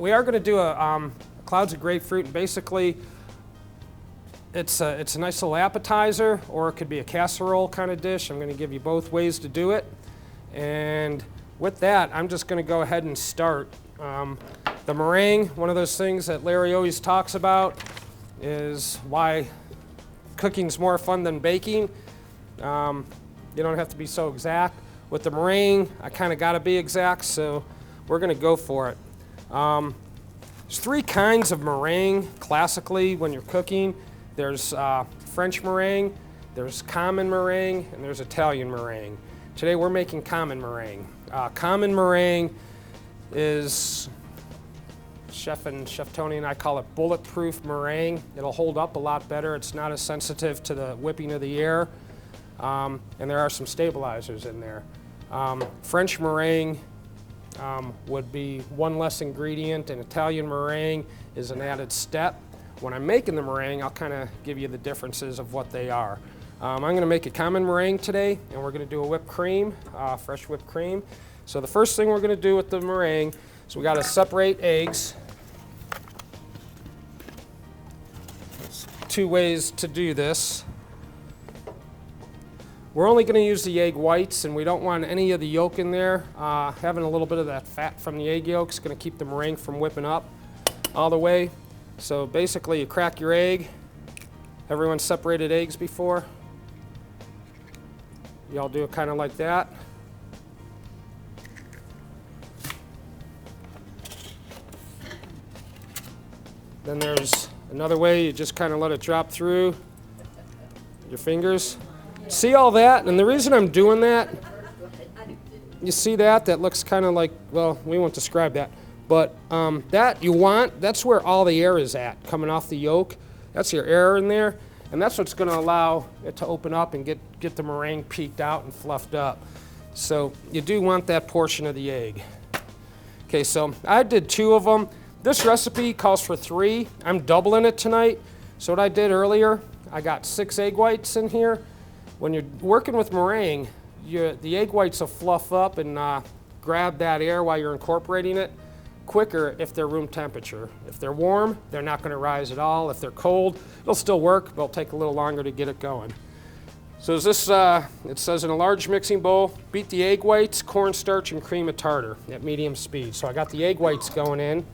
we are going to do a clouds of grapefruit, and basically it's a nice little appetizer, or it could be a casserole kind of dish. I'm going to give you both ways to do it. And with that, I'm just going to go ahead and start. The meringue, one of those things that Larry always talks about, is why cooking's more fun than baking. You don't have to be so exact. With the meringue, I kind of got to be exact, so we're going to go for it. There's three kinds of meringue classically when you're cooking. There's French meringue, there's common meringue, and there's Italian meringue. Today we're making common meringue. Common meringue is, Chef Tony and I call it bulletproof meringue. It'll hold up a lot better. It's not as sensitive to the whipping of the air, and there are some stabilizers in there. French meringue would be one less ingredient, and Italian meringue is an added step. When I'm making the meringue, I'll kind of give you the differences of what they are. I'm going to make a common meringue today, and we're going to do a whipped cream, fresh whipped cream. So the first thing we're going to do with the meringue is we got to separate eggs. There's two ways to do this. We're only going to use the egg whites, and we don't want any of the yolk in there. Having a little bit of that fat from the egg yolk is going to keep the meringue from whipping up all the way. So basically, you crack your egg. Everyone separated eggs before? Y'all do it kind of like that. Then there's another way, you just kind of let it drop through your fingers. See all that? And the reason I'm doing that, you see that? That looks kind of like, well, we won't describe that. But that's where all the air is at, coming off the yolk. That's your air in there. And that's what's going to allow it to open up and get the meringue peaked out and fluffed up. So you do want that portion of the egg. Okay, so I did 2 of them. This recipe calls for 3. I'm doubling it tonight. So what I did earlier, I got 6 egg whites in here. When you're working with meringue, the egg whites will fluff up and grab that air while you're incorporating it quicker if they're room temperature. If they're warm, they're not going to rise at all. If they're cold, it'll still work, but it'll take a little longer to get it going. So is this, it says in a large mixing bowl, beat the egg whites, cornstarch, and cream of tartar at medium speed. So I got the egg whites going in.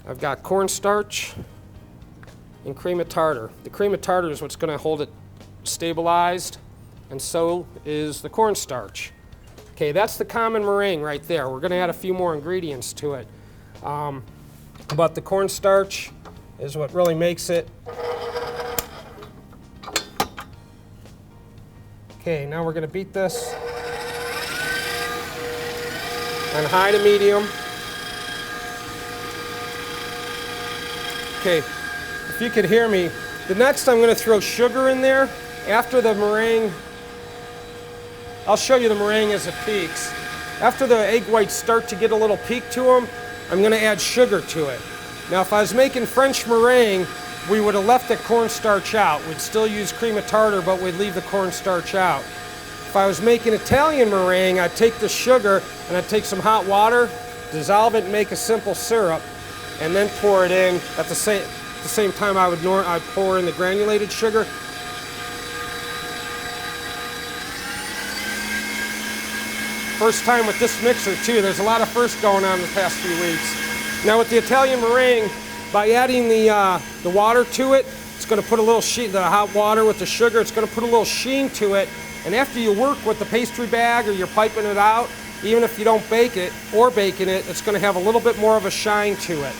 I've got cornstarch and cream of tartar. The cream of tartar is what's going to hold it stabilized, and so is the cornstarch. Okay, that's the common meringue right there. We're going to add a few more ingredients to it. But the cornstarch is what really makes it. Okay, now we're going to beat this on high to medium. Okay, if you could hear me, the next I'm going to throw sugar in there after the meringue. I'll show you the meringue as it peaks. After the egg whites start to get a little peak to them, I'm going to add sugar to it. Now, if I was making French meringue, we would have left the cornstarch out. We'd still use cream of tartar, but we'd leave the cornstarch out. If I was making Italian meringue, I'd take the sugar and I'd take some hot water, dissolve it and make a simple syrup, and then pour it in at the same time I'd pour in the granulated sugar. First time with this mixer too. There's a lot of firsts going on the past few weeks. Now with the Italian meringue, by adding the water to it, it's going to put a little sheen, the hot water with the sugar, it's going to put a little sheen to it. And after you work with the pastry bag or you're piping it out, even if you don't bake it or baking it, it's going to have a little bit more of a shine to it.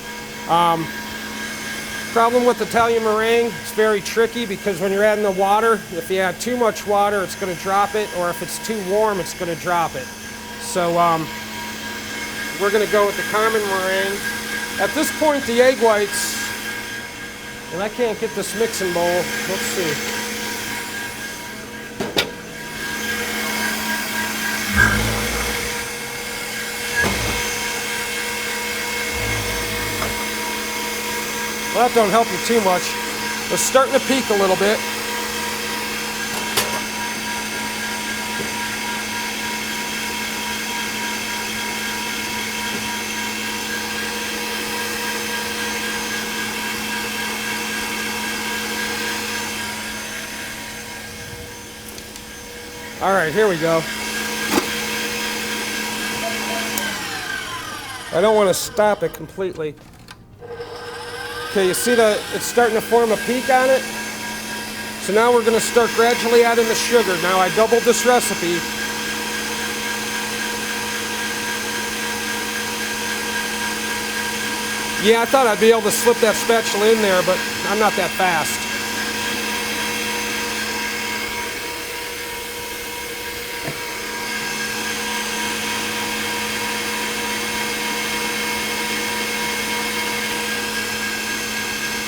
Problem with Italian meringue, it's very tricky because when you're adding the water, if you add too much water, it's going to drop it, or if it's too warm, it's going to drop it. So we're going to go with the common meringue. At this point, the egg whites, and I can't get this mixing bowl. Let's see. Well, that don't help you too much. It's starting to peak a little bit. All right, here we go. I don't want to stop it completely. Okay, you see it's starting to form a peak on it? So now we're going to start gradually adding the sugar. Now I doubled this recipe. Yeah, I thought I'd be able to slip that spatula in there, but I'm not that fast.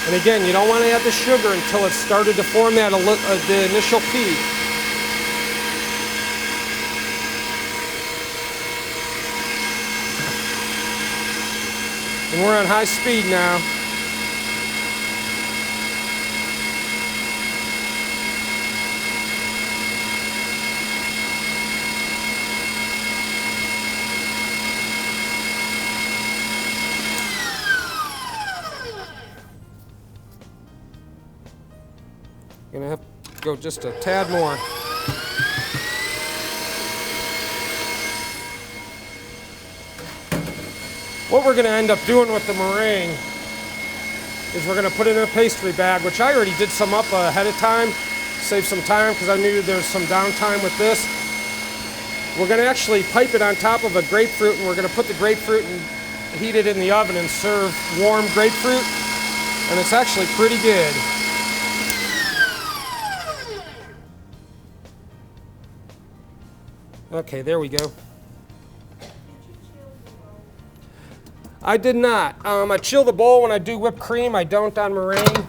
And again, you don't want to add the sugar until it's started to form that the initial peak. And we're on high speed now. Gonna have to go just a tad more. What we're gonna end up doing with the meringue is we're gonna put it in a pastry bag, which I already did some up ahead of time, save some time because I knew there's some downtime with this. We're gonna actually pipe it on top of a grapefruit, and we're gonna put the grapefruit and heat it in the oven and serve warm grapefruit, and it's actually pretty good. Okay, there we go. I did not. I chill the bowl when I do whipped cream. I don't on meringue.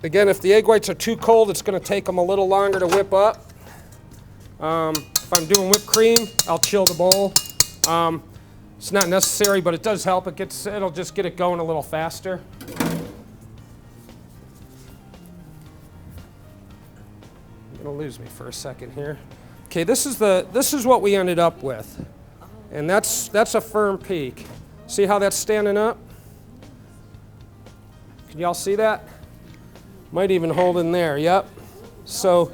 Again, if the egg whites are too cold, it's going to take them a little longer to whip up. If I'm doing whipped cream, I'll chill the bowl. It's not necessary, but it does help. It'll just get it going a little faster. It'll lose me for a second here. Okay, this is what we ended up with, and that's a firm peak. See how that's standing up? Can y'all see that? Might even hold in there. Yep. So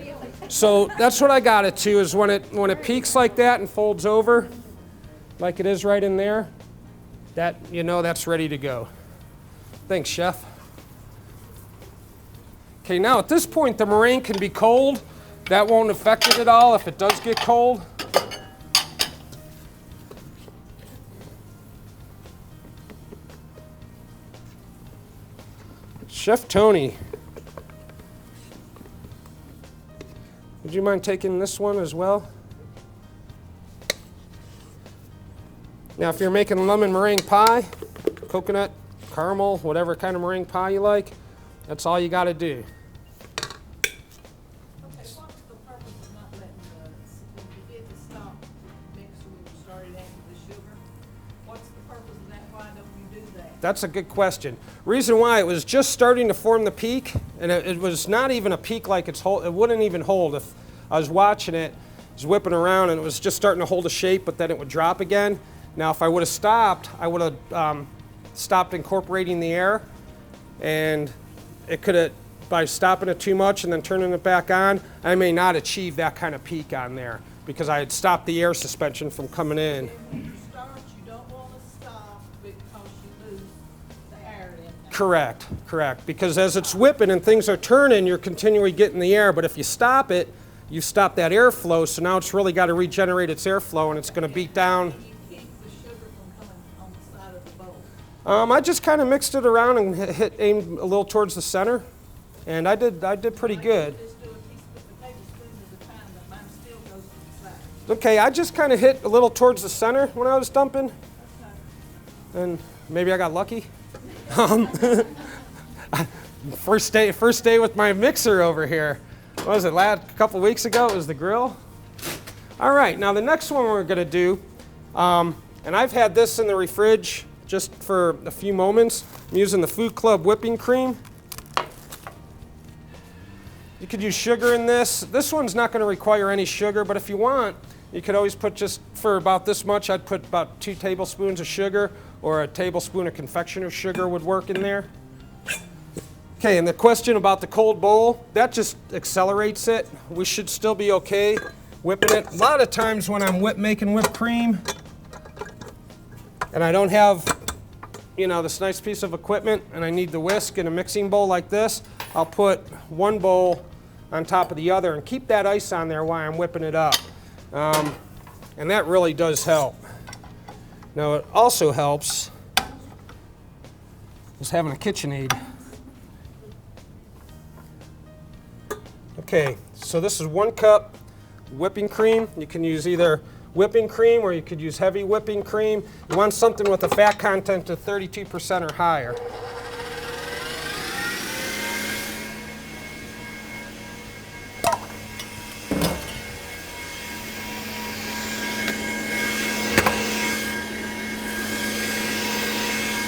that's what I got it to, is when it peaks like that and folds over, like it is right in there. That, you know, that's ready to go. Thanks, chef. Okay, now at this point the meringue can be cold. That won't affect it at all if it does get cold. Chef Tony, would you mind taking this one as well? Now, if you're making lemon meringue pie, coconut, caramel, whatever kind of meringue pie you like, that's all you got to do. That's a good question. Reason why, it was just starting to form the peak, and it was not even a peak like it wouldn't even hold. If I was watching it, it was whipping around and it was just starting to hold a shape, but then it would drop again. Now, if I would have stopped, I would have stopped incorporating the air, and it could have, by stopping it too much and then turning it back on, I may not achieve that kind of peak on there because I had stopped the air suspension from coming in. Correct, correct. Because as it's whipping and things are turning, you're continually getting the air. But if you stop it, you stop that airflow. So now it's really got to regenerate its airflow, and it's going to beat down. Keep the sugar from coming on the side of the bowl. I just kind of mixed it around and aimed a little towards the center, and I did pretty good. Just do a tablespoon at a time, but mine still goes to the side. Okay, I just kind of hit a little towards the center when I was dumping, and maybe I got lucky. First day with my mixer over here. What was it, a couple weeks ago? It was the grill. All right, now the next one we're gonna do, and I've had this in the fridge just for a few moments. I'm using the Food Club whipping cream. You could use sugar in this. This one's not gonna require any sugar, but if you want, you could always put, just for about this much, I'd put about 2 tablespoons of sugar, or a tablespoon of confectioner's sugar would work in there. Okay, and the question about the cold bowl, that just accelerates it. We should still be okay whipping it. A lot of times when I'm making whipped cream and I don't have, you know, this nice piece of equipment and I need the whisk in a mixing bowl like this, I'll put one bowl on top of the other and keep that ice on there while I'm whipping it up. And that really does help. Now it also helps is having a KitchenAid. Okay, so this is 1 cup whipping cream. You can use either whipping cream or you could use heavy whipping cream. You want something with a fat content of 32% or higher.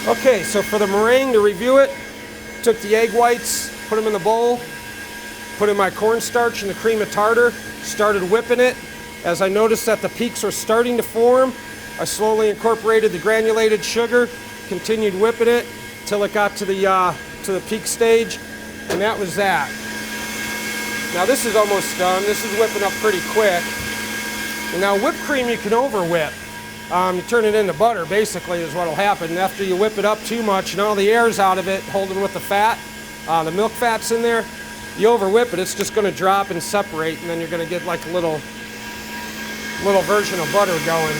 Okay, so for the meringue, to review it, took the egg whites, put them in the bowl, put in my cornstarch and the cream of tartar, started whipping it. As I noticed that the peaks were starting to form, I slowly incorporated the granulated sugar, continued whipping it till it got to the peak stage, and that was that. Now this is almost done. This is whipping up pretty quick. And now whipped cream you can over whip. You turn it into butter, basically, is what will happen. After you whip it up too much and all the air's out of it, holding with the fat, the milk fat's in there, you over whip it, it's just going to drop and separate, and then you're going to get like a little version of butter going.